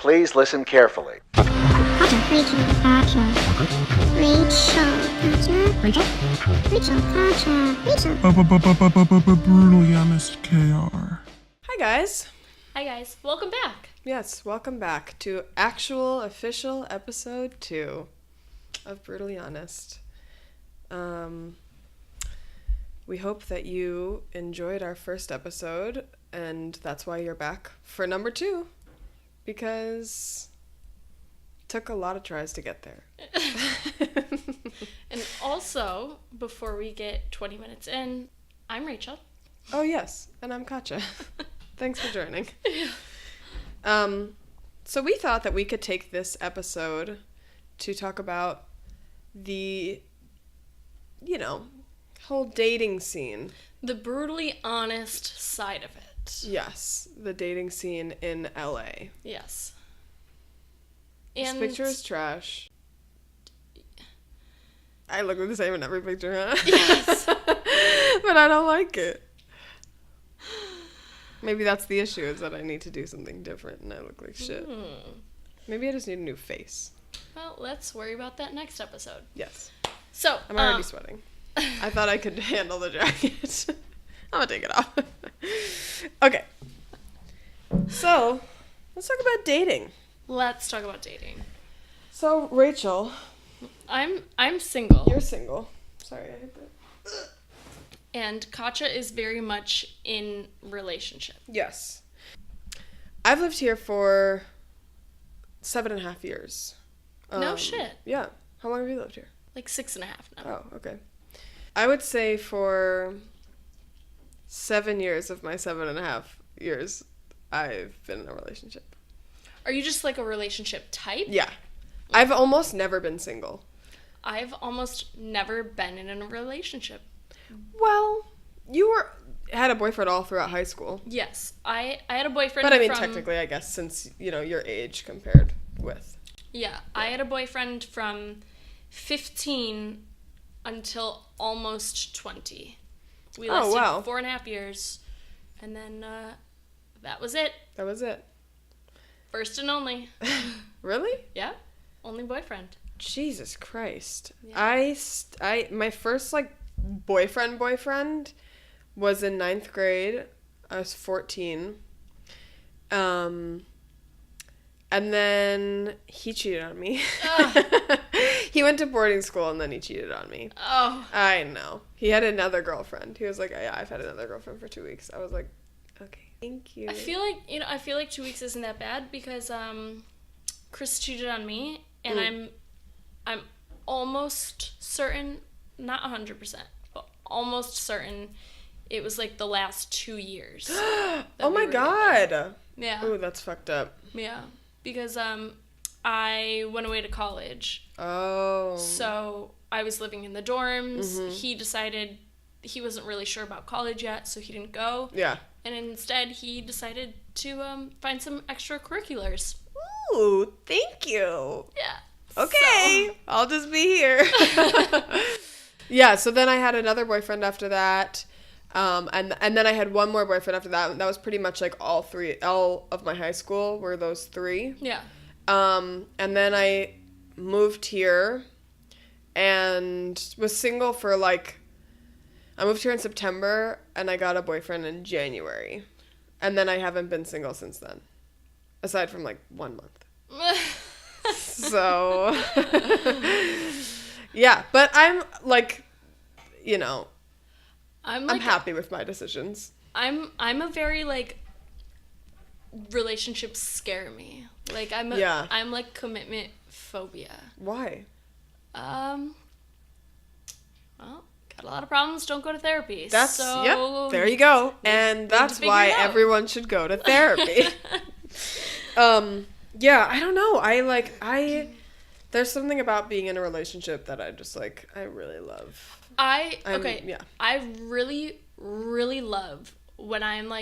Please listen carefully. Kaja, Brutally honest KR. Hi guys. Hi guys, welcome back. Yes, welcome back to actual official episode 2 of Brutally Honest. We hope that you enjoyed our first episode, and that's why you're back for number 2, because it took a lot of tries to get there. And also, before we get 20 minutes in, I'm Rachel. Oh yes, and I'm Kaja. Thanks for joining. So we thought that we could take this episode to talk about the, whole dating scene. The brutally honest side of it. Yes, the dating scene in LA. Yes. This picture is trash. I look the same in every picture, huh? Yes. But I don't like it. Maybe that's the issue, is that I need to do something different and I look like shit. Maybe I just need a new face. Well, let's worry about that next episode. Yes. So, I'm already sweating. I thought I could handle the jacket. I'm gonna take it off. Okay. So, let's talk about dating. Let's talk about dating. So, Rachel. I'm single. You're single. Sorry, I hit that. And Kaja is very much in relationship. Yes. I've lived here for 7.5 years. No shit. Yeah. How long have you lived here? Like 6.5 now. Oh, okay. I would say for 7 years of my 7.5 years, I've been in a relationship. Are you just like a relationship type? Yeah. I've almost never been single. I've almost never been in a relationship. Well, you had a boyfriend all throughout high school. Yes. I had a boyfriend But I mean, technically, I guess, since, your age compared with. Yeah. I had a boyfriend from 15 until almost 20. We lasted 4.5 years. And then that was it. That was it. First and only. Really? Yeah. Only boyfriend. Jesus Christ. Yeah. My first, boyfriend was in 9th grade. I was 14. And then he cheated on me. He went to boarding school and then he cheated on me. Oh. I know. He had another girlfriend. He was like, yeah, I've had another girlfriend for 2 weeks. I was like, okay, thank you. I feel like 2 weeks isn't that bad because Chris cheated on me and I'm almost certain, not 100%, but almost certain it was like the last 2 years. Oh my God. Yeah. Ooh, that's fucked up. Yeah. Because I went away to college. Oh. So I was living in the dorms. Mm-hmm. He decided he wasn't really sure about college yet, so he didn't go. Yeah. And instead he decided to find some extracurriculars. Ooh, thank you. Yeah. Okay, so. I'll just be here. Yeah, so then I had another boyfriend after that. And then I had one more boyfriend after that. And that was pretty much like all of my high school were those 3. Yeah. And then I moved here and was single for I moved here in September and I got a boyfriend in January. And then I haven't been single since then. Aside from 1 month. So, yeah, but I'm I'm happy with my decisions. I'm a very relationships scare me. I'm commitment phobia. Why? Well, got a lot of problems, don't go to therapy. Yep, there you go. And that's why everyone should go to therapy. Yeah, I don't know. There's something about being in a relationship that I just I really love. I really, really love when I'm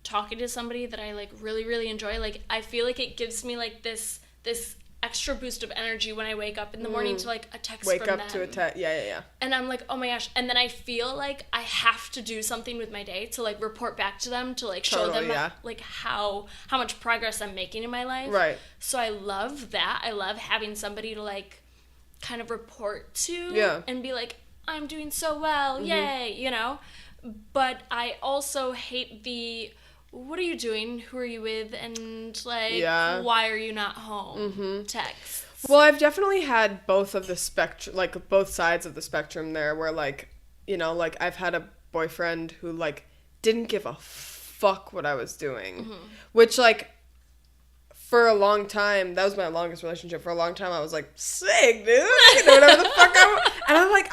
talking to somebody that I really, really enjoy. I feel like it gives me this extra boost of energy when I wake up in the morning to like a text Wake from up them. to a text. Yeah. And I'm like, oh my gosh. And then I feel like I have to do something with my day to like report back to them, to like show them like how much progress I'm making in my life. Right. So I love that. I love having somebody to like kind of report to and be like, I'm doing so well. Yay. You know? But I also hate the, what are you doing? Who are you with? And like, why are you not home? Texts. Well, I've definitely had both of the spectrum, like both sides of the spectrum there, where like, you know, like I've had a boyfriend who like didn't give a fuck what I was doing, which like for a long time, that was my longest relationship. For a long time, I was like, sick, dude, you know, whatever the fuck and I'm like,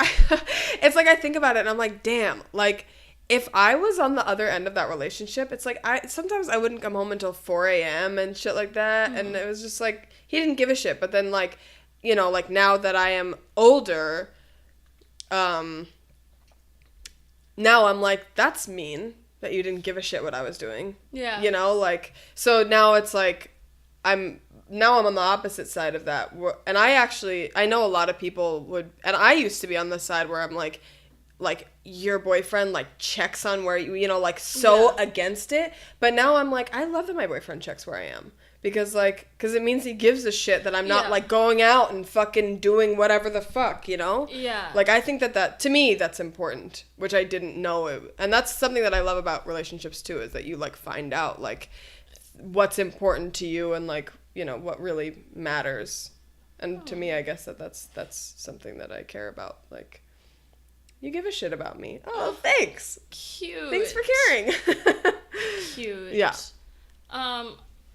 it's like I think about it and I'm like, damn, like if I was on the other end of that relationship, it's like sometimes I wouldn't come home until 4 a.m. and shit like that, and it was just like he didn't give a shit. But then like, you know, like now that I am older, now I'm like, that's mean that you didn't give a shit what I was doing. Yeah. You know, like, so now it's like I'm on the opposite side of that, and I know a lot of people would, and I used to be on the side where I'm like your boyfriend like checks on where you know, like so against it. But now I'm like, I love that my boyfriend checks where I am, because it means he gives a shit that I'm not like going out and fucking doing whatever the fuck, you know? Yeah. Like I think that to me that's important, which I didn't know and that's something that I love about relationships too, is that you like find out like what's important to you and like, you know, what really matters. And to me, I guess that's something that I care about, like, you give a shit about me. Oh, thanks. Cute. Thanks for caring. Cute. Yeah.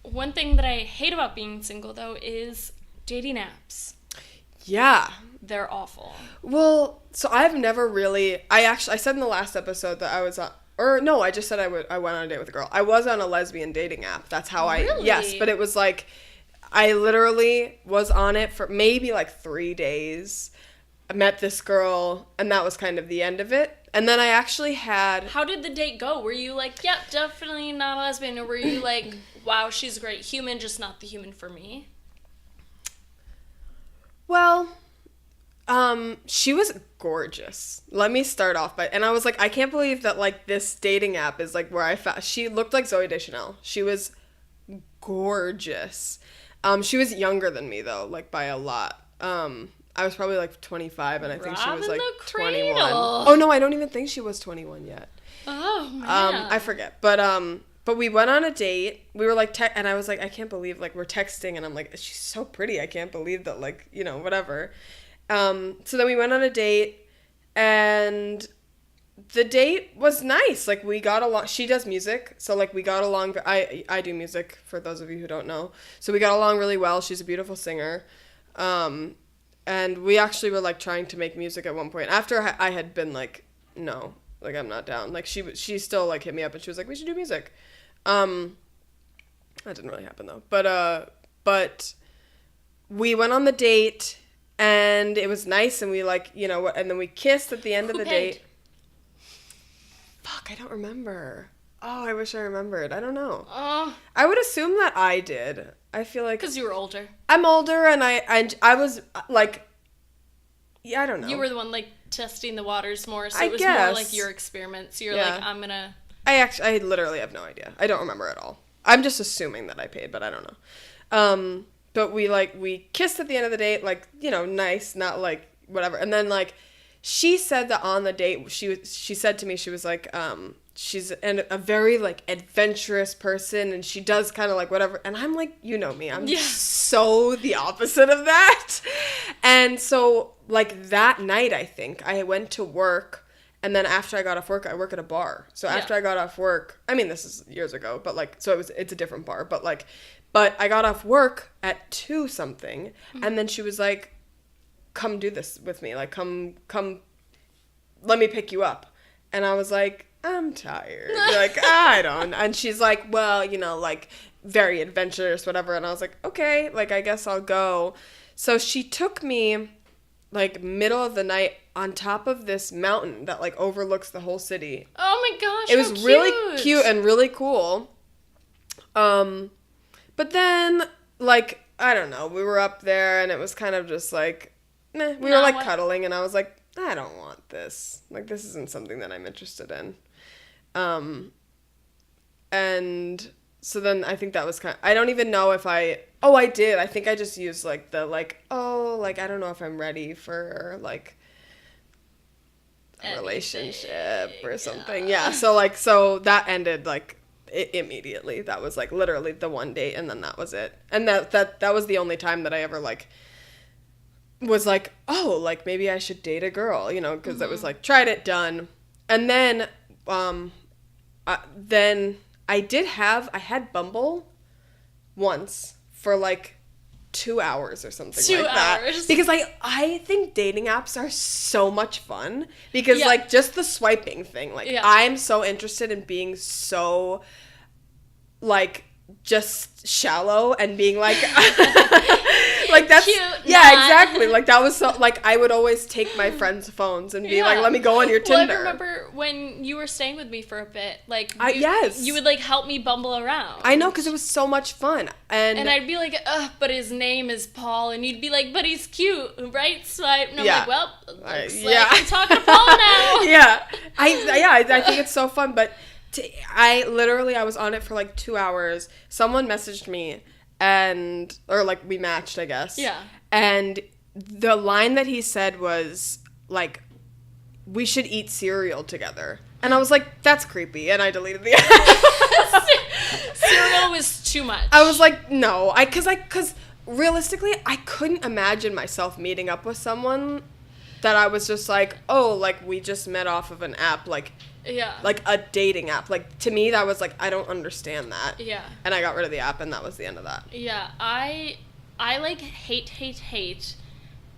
One thing that I hate about being single, though, is dating apps. Yeah. They're awful. Well, so I've never really... I said in the last episode that I was on... Or, no, I just said I went on a date with a girl. I was on a lesbian dating app. That's how Really? Yes, but it was like... I literally was on it for maybe like 3 days. I met this girl, and that was kind of the end of it. And then I actually had... How did the date go? Were you like, yep, definitely not a lesbian? Or were you like, wow, she's a great human, just not the human for me? Well, she was gorgeous. Let me start off by... And I was like, I can't believe that, like, this dating app is, like, where I found... She looked like Zooey Deschanel. She was gorgeous. She was younger than me, though, like, by a lot. I was probably like 25, and I think she was like 21. Oh no, I don't even think she was 21 yet. Oh man. I forget. But we went on a date. We were like and I was like, I can't believe like we're texting, and I'm like, she's so pretty. I can't believe that, like, you know, whatever. So then we went on a date, and the date was nice. Like we got along. She does music, so like we got along. I do music, for those of you who don't know. So we got along really well. She's a beautiful singer. And we actually were, like, trying to make music at one point. After I had been, like, no, like, I'm not down. Like, she still, like, hit me up, and she was like, we should do music. That didn't really happen, though. But we went on the date, and it was nice, and we, like, you know, and then we kissed at the end of the date. Fuck, I don't remember. Oh, I wish I remembered. I don't know. I would assume that I did. I feel like... Because you were older. I'm older, and I was, like... Yeah, I don't know. You were the one, like, testing the waters more, so it was more like your experiments. You're like, I'm gonna... I literally have no idea. I don't remember at all. I'm just assuming that I paid, but I don't know. But we kissed at the end of the date, like, you know, nice, not, like, whatever. And then, like, she said that on the date, she said to me, she was like, she's a very, like, adventurous person, and she does kind of, like, whatever. And I'm like, you know me. I'm so the opposite of that. And so, like, that night, I think, I went to work, and then after I got off work, I work at a bar. So after I got off work, I mean, this is years ago, but, like, so it's a different bar. But I got off work at 2 something, and then she was like, come do this with me. Like, come, let me pick you up. And I was like, I'm tired. Like, I don't. And she's like, well, you know, like, very adventurous, whatever. And I was like, okay, like, I guess I'll go. So she took me, like, middle of the night on top of this mountain that, like, overlooks the whole city. Oh my gosh, it was really cute and really cool. But then, like, I don't know. We were up there, and it was kind of just like, meh. We were, like, cuddling, and I was like, I don't want this. Like, this isn't something that I'm interested in. And so then I think that was I don't even know if I did. I think I just used, like, the, like, I don't know if I'm ready for, like, a relationship or something. Yeah. So that ended, like, immediately. That was, like, literally the one date, and then that was it. And that was the only time that I ever, like, was like, oh, like, maybe I should date a girl, you know, because it was like, tried it, done. And then I had Bumble once for like 2 hours or something like that. 2 hours. Because I think dating apps are so much fun because like just the swiping thing, like I'm so interested in being so like just shallow and being like like that's cute, exactly, like that was so like I would always take my friends' phones and be like, let me go on your Tinder. I remember when you were staying with me for a bit, like you would like help me bumble around. I know, because it was so much fun, and I'd be like, but his name is Paul, and you'd be like, but he's cute, right? Swipe, and I'm like, well, looks like I'm talking to Paul now. I think it's so fun, but I was on it for like 2 hours. Someone messaged me or like we matched, I guess. Yeah. And the line that he said was like, we should eat cereal together. And I was like, that's creepy. And I deleted the app. Cereal was too much. I was like, no. Because realistically, I couldn't imagine myself meeting up with someone that I was just like, oh, like we just met off of an app, like, like a dating app. Like, to me, that was like, I don't understand that. Yeah. And I got rid of the app, and that was the end of that. Yeah, I like hate.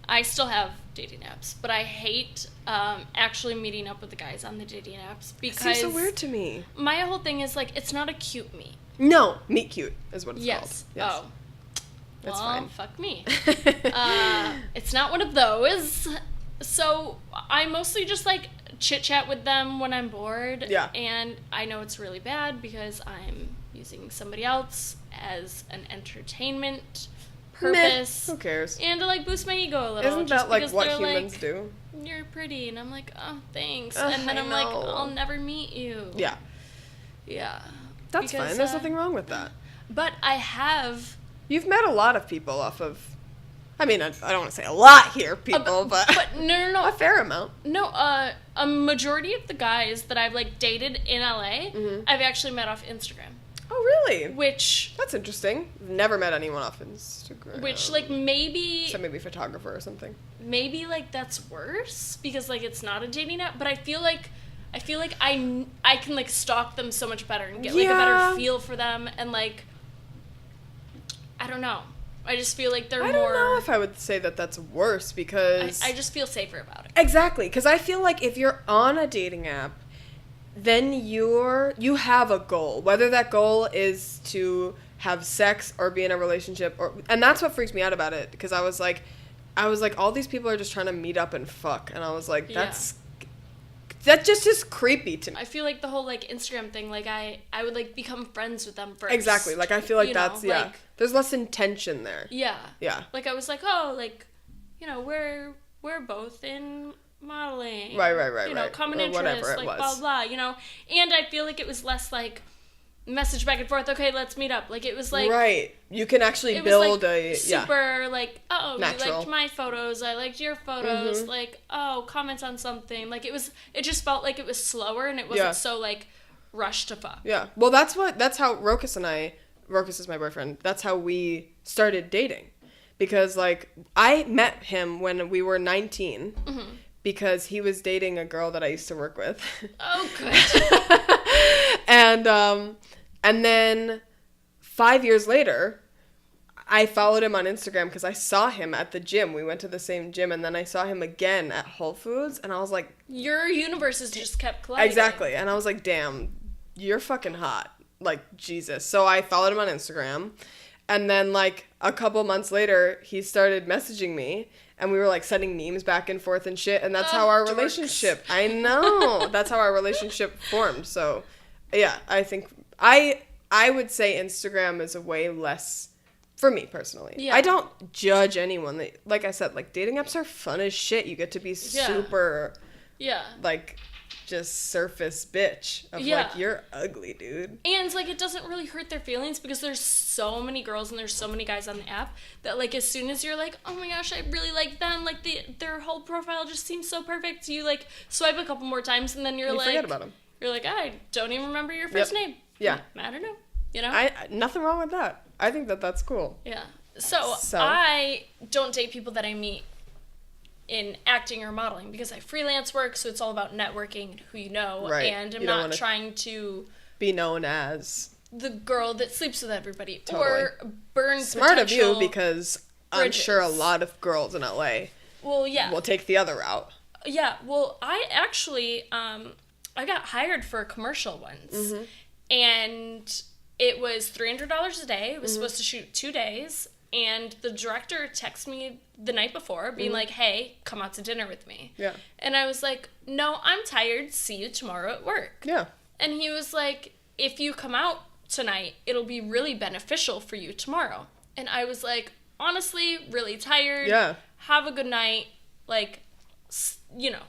I still have dating apps, but I hate actually meeting up with the guys on the dating apps because it seems so weird to me. My whole thing is like, it's not a cute meet. No, meet cute is what it's called. Yes. Oh. That's fine. Fuck me. It's not one of those. So I mostly just like chit chat with them when I'm bored. Yeah. And I know it's really bad because I'm using somebody else as an entertainment purpose. Meh, who cares? And to like boost my ego a little. Isn't that like what humans do? You're pretty, and I'm like, oh, thanks. And then I'm like, I'll never meet you. Yeah. Yeah. That's fine. There's nothing wrong with that. But You've met a lot of people off of. I mean, I don't want to say a lot here, people, but no, a fair amount. No, a majority of the guys that I've like dated in LA, I've actually met off Instagram. Oh, really? That's interesting. I've never met anyone off Instagram. Which, like, maybe... So maybe photographer or something. Maybe, like, that's worse because, like, it's not a dating app. But I feel like I can, like, stalk them so much better and get, like, a better feel for them. And, like, I don't know. I just feel like they're more... I don't know if I would say that that's worse because... I just feel safer about it. Exactly. Because I feel like if you're on a dating app, then you have a goal. Whether that goal is to have sex or be in a relationship. And that's what freaks me out about it. Because I was like, all these people are just trying to meet up and fuck. And I was like, that just is creepy to me. I feel like the whole, like, Instagram thing, like, I would, like, become friends with them first. Exactly. Like, I feel like that's, like, there's less intention there. Yeah. Yeah. Like, I was like, oh, like, you know, we're both in modeling. Right. You know, common interests, like, blah, blah, you know. And I feel like it was less, like, message back and forth, okay, let's meet up. Like, it was, like... Right. You can actually build super, like, oh, natural. You liked my photos, I liked your photos, like, oh, comments on something. Like, it just felt like it was slower and it wasn't so, like, rushed to fuck. Yeah. Well, that's how Rokas is my boyfriend, that's how we started dating. Because, like, I met him when we were 19 because he was dating a girl that I used to work with. Oh, good. And then 5 years later, I followed him on Instagram because I saw him at the gym. We went to the same gym, and then I saw him again at Whole Foods, and I was like... Your universes just kept colliding. Exactly. And I was like, damn, you're fucking hot. Like, Jesus. So I followed him on Instagram, and then, like, a couple months later, he started messaging me, and we were, like, sending memes back and forth and shit, and that's how our relationship... I know. That's how our relationship formed. So, yeah, I think... I would say Instagram is a way less For me personally. Yeah. I don't judge anyone. Like I said, like dating apps are fun as shit. You get to be super like just surface bitch of like, you're ugly, dude. And like it doesn't really hurt their feelings because there's so many girls and there's so many guys on the app that like as soon as you're like, oh my gosh, I really like them, like their whole profile just seems so perfect, you like swipe a couple more times and then you like forget about them. You're like, I don't even remember your first name. Yeah. I don't know. You know? Nothing wrong with that. I think that's cool. Yeah. So I don't date people that I meet in acting or modeling because I freelance work, so it's all about networking and who you know. Right. And I'm not trying to be known as the girl that sleeps with everybody or burn smart of you because bridges. I'm sure a lot of girls in LA will take the other route. Yeah. Well, I actually I got hired for a commercial once, and it was $300 a day. It was supposed to shoot 2 days. And the director texted me the night before being like, hey, come out to dinner with me. Yeah. And I was like, no, I'm tired. See you tomorrow at work. Yeah. And he was like, if you come out tonight, it'll be really beneficial for you tomorrow. And I was like, honestly, really tired. Yeah. Have a good night. Like, you know,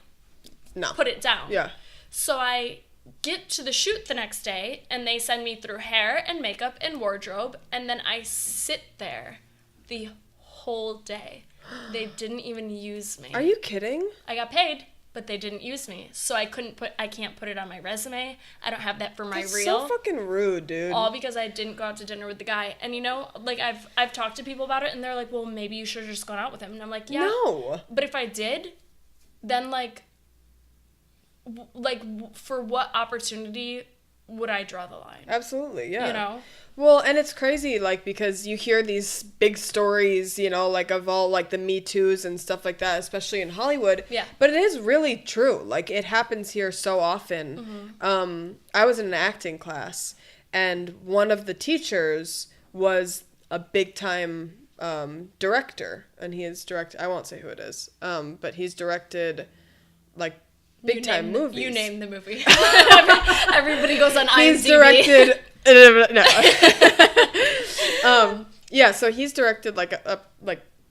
put it down. Yeah. So I get to the shoot the next day, and they send me through hair and makeup and wardrobe, and then I sit there the whole day. They didn't even use me. Are you kidding? I got paid, but they didn't use me. So I can't put it on my resume. I don't have that for my That's reel. so fucking rude, dude. All because I didn't go out to dinner with the guy. And you know, like I've talked to people about it, and they're like, well, maybe you should have just gone out with him. And I'm like, yeah. No. But if I did, then for what opportunity would I draw the line? Absolutely, yeah. You know? Well, and it's crazy, like, because you hear these big stories, you know, like, of all, like, the Me Too's and stuff like that, especially in Hollywood. Yeah. But it is really true. Like, it happens here so often. I was in an acting class, and one of the teachers was a big-time director, and he is I won't say who it is, but he's directed, like, big-time movies. You name the movie. Everybody goes on IMDb. He's directed... no. Yeah, so he's directed, like, a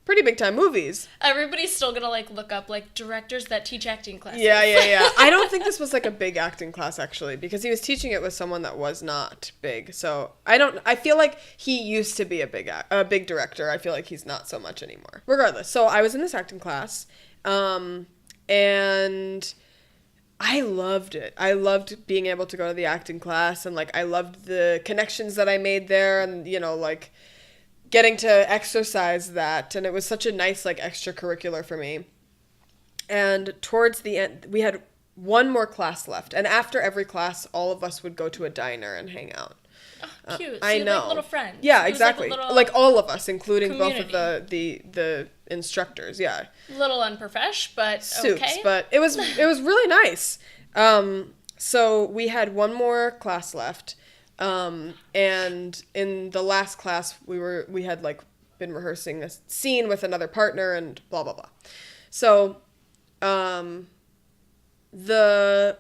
pretty big-time movies. Everybody's still gonna, like, look up, like, directors that teach acting classes. Yeah. I don't think this was, like, a big acting class, actually, because he was teaching it with someone that was not big. So, I feel like he used to be a big director. I feel like he's not so much anymore. Regardless, so I was in this acting class, and... I loved it. I loved being able to go to the acting class, and, like, I loved the connections that I made there, and, you know, like, getting to exercise that, and it was such a nice, like, extracurricular for me. And towards the end, we had one more class left, and after every class, all of us would go to a diner and hang out. Oh, cute. I know. Like little friends. Yeah, exactly. Like all of us, including community. Both of the instructors. Yeah. Little unprofesh, but Suits, okay. but it was really nice. So we had one more class left, and in the last class we had like been rehearsing a scene with another partner and blah blah blah. So, the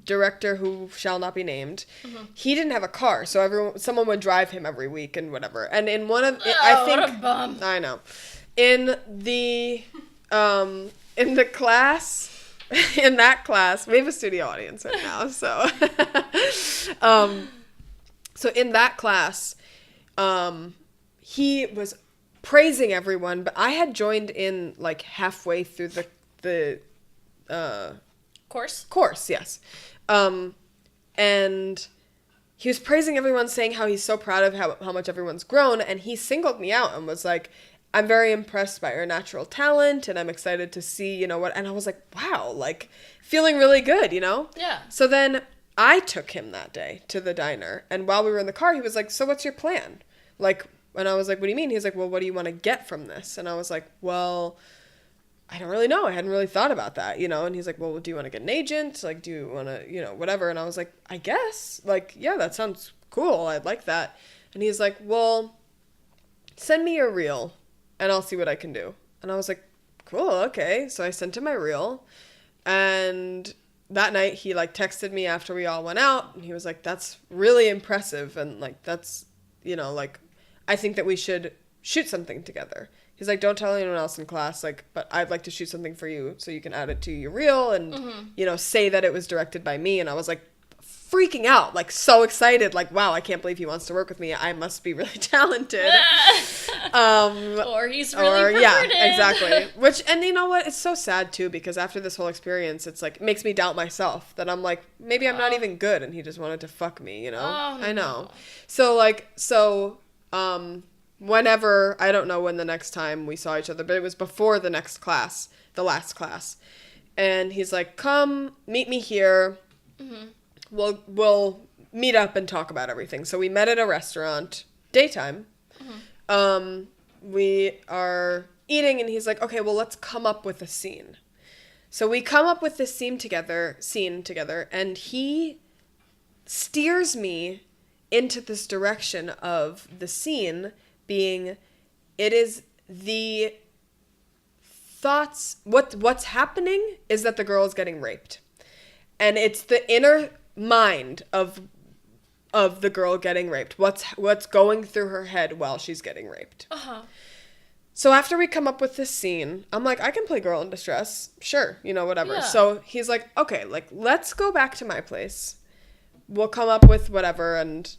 director, who shall not be named, he didn't have a car, so someone would drive him every week and whatever. And in one of what a bum. I know, in the class, in that class, we have a studio audience right now, so so in that class, he was praising everyone, but I had joined in like halfway through the course, yes. And he was praising everyone, saying how he's so proud of how much everyone's grown, and he singled me out and was like, I'm very impressed by your natural talent, and I'm excited to see, you know, what, and I was like, wow, like, feeling really good, you know? Yeah. So then I took him that day to the diner, and while we were in the car, he was like, so what's your plan? Like, and I was like, what do you mean? He's like, well, what do you want to get from this? And I was like, well, I don't really know. I hadn't really thought about that, you know? And he's like, well, do you want to get an agent? Like, do you want to, you know, whatever? And I was like, I guess. Like, yeah, that sounds cool. I'd like that. And he's like, well, send me your reel and I'll see what I can do. And I was like, cool, okay. So I sent him my reel. And that night he, like, texted me after we all went out. And he was like, that's really impressive. And, like, that's, you know, like, I think that we should shoot something together. He's like, don't tell anyone else in class, like, but I'd like to shoot something for you so you can add it to your reel and, you know, say that it was directed by me. And I was like freaking out, like so excited, like, wow, I can't believe he wants to work with me. I must be really talented. Or he's really perverted. Yeah, exactly. Which, and you know what? It's so sad too, because after this whole experience, it's like, it makes me doubt myself that I'm like, maybe I'm not even good and he just wanted to fuck me, you know? I know. So, whenever, I don't know when the next time we saw each other, but it was before the next class, the last class. And he's like, come meet me here. We'll meet up and talk about everything. So we met at a restaurant, daytime. We are eating and he's like, okay, well, let's come up with a scene. So we come up with this scene together, and he steers me into this direction of the scene being, it is the thoughts, what's happening is that the girl is getting raped. And it's the inner mind of the girl getting raped. What's going through her head while she's getting raped. So after we come up with this scene, I'm like, I can play girl in distress. Sure, you know, whatever. Yeah. So he's like, okay, like, let's go back to my place. We'll come up with whatever and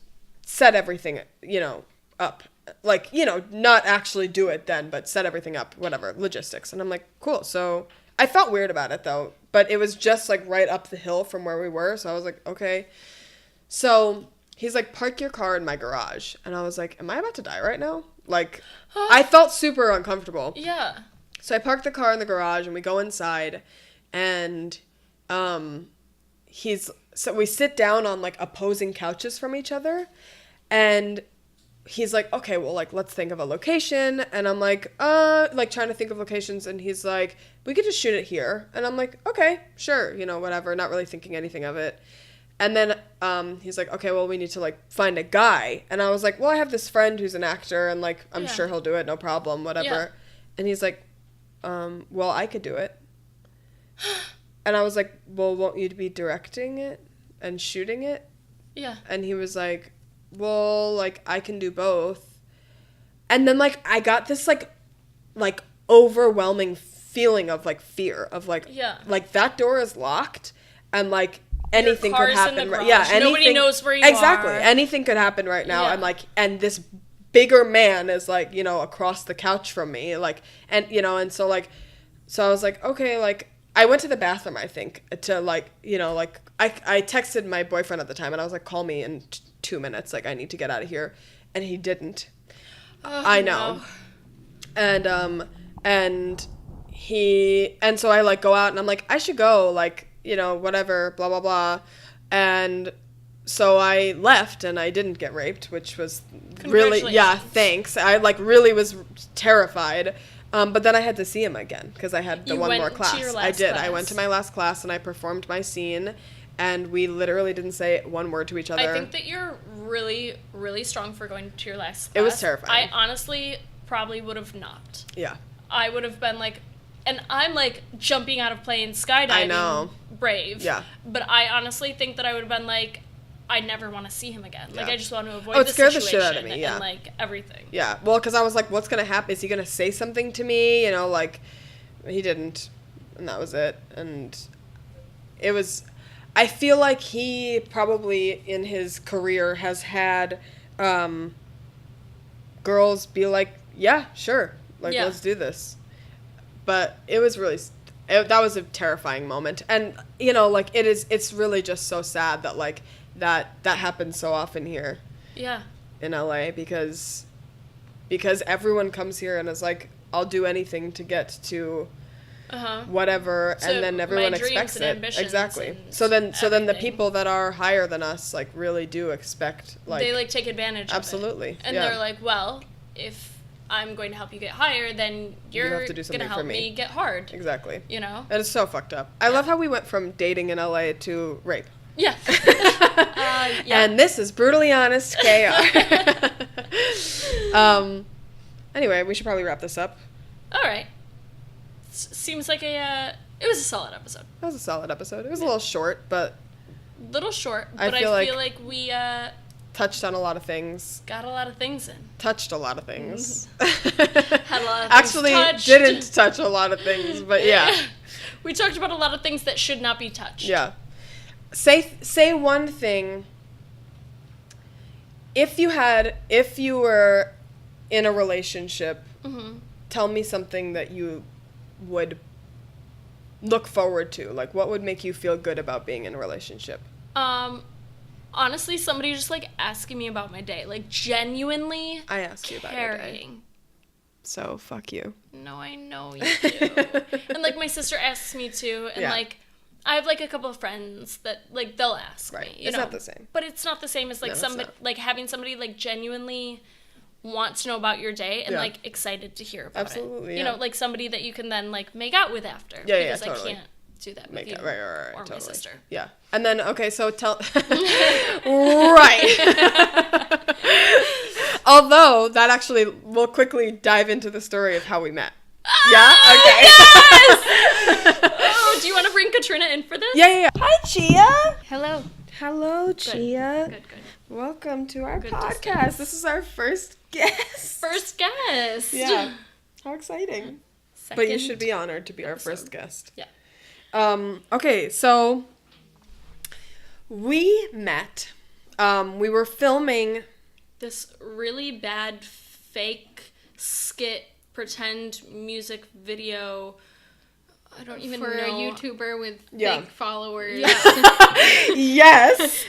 set everything, you know, up. Like, you know, not actually do it then, but set everything up, whatever, logistics. And I'm like, cool. So I felt weird about it, though. But it was just, like, right up the hill from where we were. So I was like, okay. So he's like, park your car in my garage. And I was like, am I about to die right now? Like, I felt super uncomfortable. Yeah. So I parked the car in the garage, and we go inside. And so we sit down on, like, opposing couches from each other. And he's like, okay, well, like, let's think of a location. And I'm like, trying to think of locations. And he's like, we could just shoot it here. And I'm like, okay, sure, you know, whatever. Not really thinking anything of it. And then he's like, okay, well, we need to, like, find a guy. And I was like, well, I have this friend who's an actor, and, like, I'm sure he'll do it, no problem, whatever. Yeah. And he's like, well, I could do it. And I was like, well, won't you be directing it and shooting it? Yeah. And he was like, well, like, I can do both. And then, like, I got this, like overwhelming feeling of, like, fear of, like, like, that door is locked, and, like, anything could happen. Anything, nobody knows where you are. Exactly. Anything could happen right now. Yeah. And this bigger man is, like, you know, across the couch from me, like, and, you know, and so, like, so I was like, okay, like, I went to the bathroom, I think, to, like, you know, like, I texted my boyfriend at the time, and I was like, call me in 2 minutes, like, I need to get out of here, and he didn't. I know. No. And so I, like, go out, and I'm like, I should go, like, you know, whatever, blah, blah, blah. And so I left, and I didn't get raped, which was really, thanks. I, like, really was terrified. But then I had to see him again, because I had one more class. I did. I went to my last class, and I performed my scene, and we literally didn't say one word to each other. I think that you're really, really strong for going to your last class. It was terrifying. I honestly probably would have not. Yeah. I would have been like, and I'm, like, jumping out of planes, skydiving. I know. Brave. Yeah. But I honestly think that I would have been like, I never want to see him again. Yeah. Like, I just want to avoid the situation. It scared the shit out of me, yeah. And, like, everything. Yeah. Well, because I was like, what's going to happen? Is he going to say something to me? You know, like, he didn't. And that was it. And it was, I feel like he probably in his career has had girls be like, yeah, sure. Like, let's do this. But it was really, that was a terrifying moment. And, you know, like, it's really just so sad that, like, that happens so often here. Yeah. In LA, because everyone comes here and is like, I'll do anything to get to whatever, so and then everyone expects it. Exactly. So then the people that are higher than us, like, really do expect, like, they, like, take advantage absolutely. Of it. And they're like, well, if I'm going to help you get higher, then you're going to help me get hard. Exactly. You know? And it's so fucked up. I love how we went from dating in LA to rape. Yeah. And this is Brutally Honest KR. Anyway, we should probably wrap this up. All right. Seems like it was a solid episode. It was a solid episode. It was a little short, but... I feel like we touched on a lot of things. Got a lot of things in. Touched a lot of things. Had a lot of things Actually, touched. didn't touch a lot of things, but yeah. We talked about a lot of things that should not be touched. Yeah. Say one thing. If you were in a relationship, tell me something that you would look forward to. Like, what would make you feel good about being in a relationship? Honestly, somebody just, like, asking me about my day. Like, genuinely I ask you about your day. caring. So, fuck you. No, I know you do. And, like, my sister asks me too. And, Yeah. like, I have, like, a couple of friends that, like, they'll ask Right. me. You It's know? not the same. But it's not the same as, like, No, it's somebody, not. like, having somebody, like, genuinely want to know about your day and, Yeah. like, excited to hear about it. Absolutely, You yeah. know, like, somebody that you can then, like, make out with after. Yeah, yeah, because totally. I can't do that with Make you it right, or totally. my sister. Yeah. And then, okay, so tell... Right. Although, that actually, we'll quickly dive into the story of how we met. Yeah? Okay. Yes! Oh, do you want to bring Katrina in for this? Yeah. Hi, Chia. Hello. Hello, Chia. Good. Welcome to our Good to podcast. see This is our first guest. First guest. Yeah. How exciting. Second. But you should be honored to be our first guest. Yeah. Okay, so we met. We were filming. This really bad fake skit pretend music video. I don't even For know. a YouTuber with Yeah. fake followers. Yes.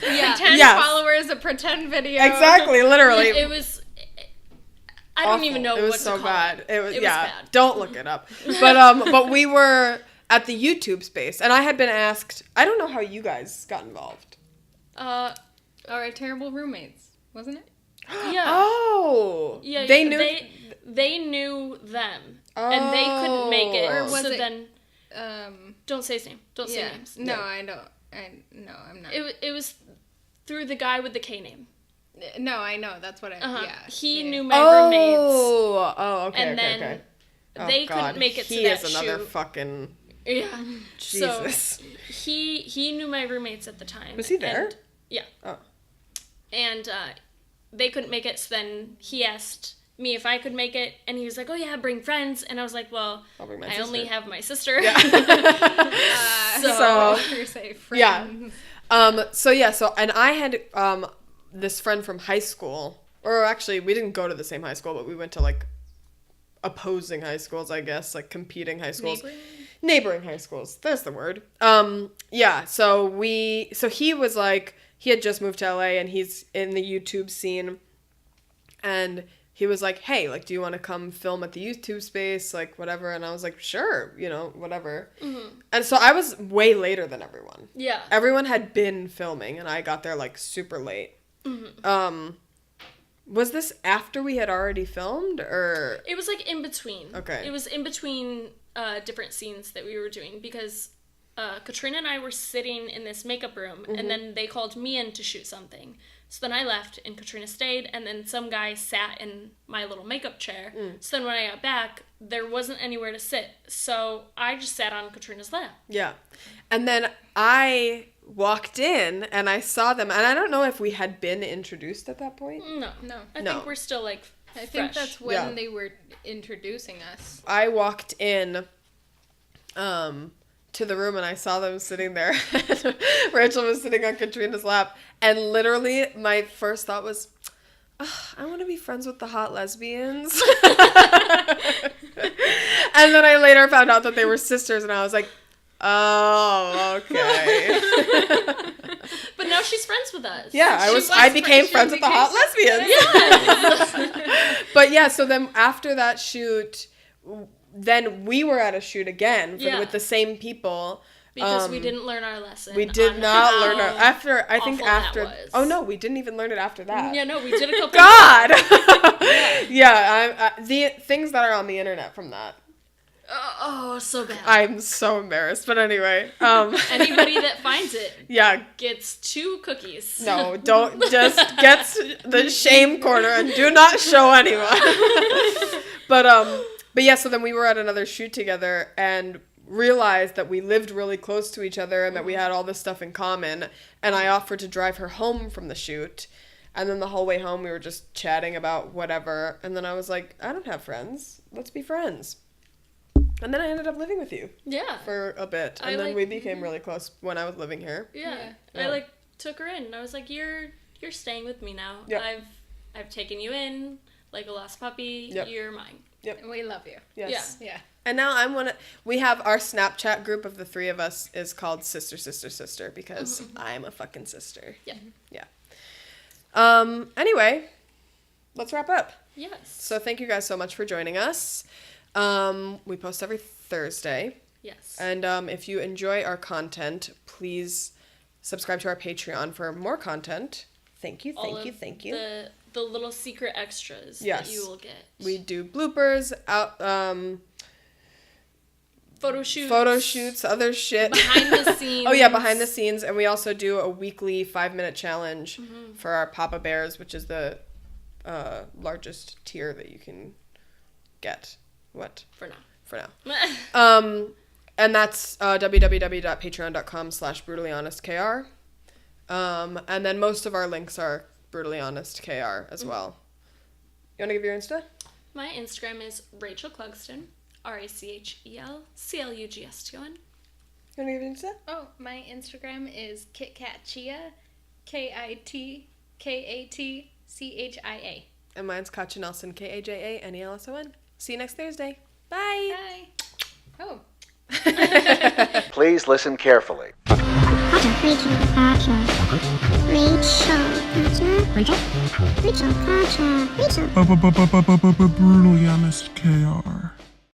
Yeah. Pretend Yes. followers, a pretend video. Exactly, literally. It was. I don't even know It was what so to call bad. it. It was bad. Don't look it up. But we were at the YouTube space, and I had been asked. I don't know how you guys got involved. Our terrible roommates, wasn't it? Yeah. Oh. Yeah. They knew. They knew them, and they couldn't make it. Or was so it- then, don't say names. Don't say Yeah. names. No, Yeah. I don't. I'm not. It was through the guy with the K name. No, I know. That's what I. Yeah. He yeah. knew my roommates, Oh. Okay. and then okay. Oh, they God. couldn't make it to He that is another shoot. fucking Yeah. Jesus. So he knew my roommates at the time. Was he there? And, yeah. Oh. And they couldn't make it, so then he asked me if I could make it, and he was like, "Oh yeah, bring friends." And I was like, "Well, I'll bring my I sister." only have my sister." So- you say Yeah. friends. So and I had this friend from high school, or actually we didn't go to the same high school, but we went to like opposing high schools, I guess, like competing high schools. Neighboring high schools. There's the word. So he was like, he had just moved to LA and he's in the YouTube scene, and he was like, "Hey, like, do you want to come film at the YouTube space, like, whatever?" And I was like, "Sure, whatever." And so I was way later than everyone. Yeah. Everyone had been filming, and I got there like super late. Was this after we had already filmed, or? It was like in between. Okay. It was in between different scenes that we were doing, because Katrina and I were sitting in this makeup room, and then they called me in to shoot something. So then I left, and Katrina stayed, and then some guy sat in my little makeup chair. So then when I got back, there wasn't anywhere to sit. So I just sat on Katrina's lap. Yeah. And then I walked in, and I saw them, and I don't know if we had been introduced at that point. No. No. I No. think we're still, like, I think fresh. that's when Yeah. they were introducing us. I walked in to the room, and I saw them sitting there. Rachel was sitting on Katrina's lap, and literally my first thought was, I want to be friends with the hot lesbians. And then I later found out that they were sisters, and I was like, oh, okay. But now she's friends with us. Yeah, I became friends with the hot lesbians. But yeah, so then after that shoot, then we were at a shoot again with the same people. Because we didn't learn our lesson. We did not learn our awful that was. Oh no, we didn't even learn it after that. Yeah, no, we did a couple. God. Yeah, the things that are on the internet from that. Oh, so bad. I'm so embarrassed, but anyway. Anybody that finds it Yeah. gets 2 cookies. No, don't just get the shame corner and do not show anyone. But yeah, so then we were at another shoot together and realized that we lived really close to each other and that we had all this stuff in common, and I offered to drive her home from the shoot, And then the whole way home, we were just chatting about whatever. And then I was like, I don't have friends. Let's be friends. And then I ended up living with you. Yeah. For a bit. And then we became really close when I was living here. Yeah. I took her in. And I was like, you're staying with me now. Yep. I've taken you in like a lost puppy. Yep. You're mine. Yep. We love you. Yes. Yeah. And now we have our Snapchat group of the three of us is called Sister, Sister, Sister because I'm a fucking sister. Yeah. Yeah. Anyway, let's wrap up. Yes. So thank you guys so much for joining us. We post every Thursday. Yes. And if you enjoy our content, please subscribe to our Patreon for more content. Thank you. The little secret extras Yes. that you will get. We do bloopers, Photo shoots, other shit. Behind the scenes. Oh, yeah, behind the scenes. And we also do a weekly 5-minute challenge for our Papa Bears, which is the largest tier that you can get. What? For now. And that's www.patreon.com/brutallyhonestkr. And then most of our links are Brutally Honest KR as well. You want to give your Insta? My Instagram is Rachel Clugston, RACHEL CLUGSTON. You want to give your Insta? Oh, my Instagram is KitKatChia, KITKATCHIA. And mine's Kaja Nelson, KAJANELSON. See you next Thursday. Bye. Bye. Oh. Please listen carefully. Rachel, Kaja. Brutally Honest KR.